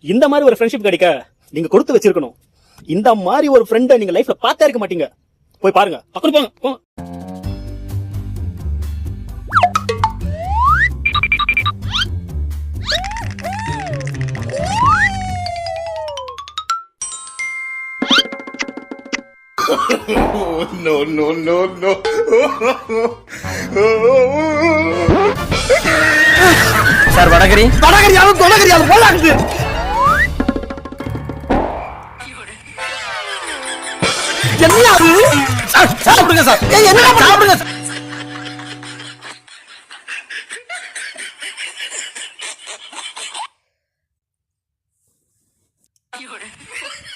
இந்த மாதிரி ஒரு ஃப்ரெண்ட்ஷிப் கிடைக்க நீங்க கொடுத்து வச்சிருக்கணும். இந்த மாதிரி ஒரு ஃப்ரெண்டை நீங்க லைஃப்ல பார்த்தே இருக்க மாட்டீங்க. போய் பாருங்க. பக்கம் போங்க போங்க. No, no, no, no. Sir வடகரி வடகரியாலும் தொடகரியாலும் போலாக்குது. என்ன அது? சாப்பிடுங்க சார். என்ன சாப்பிடுங்க சார். You're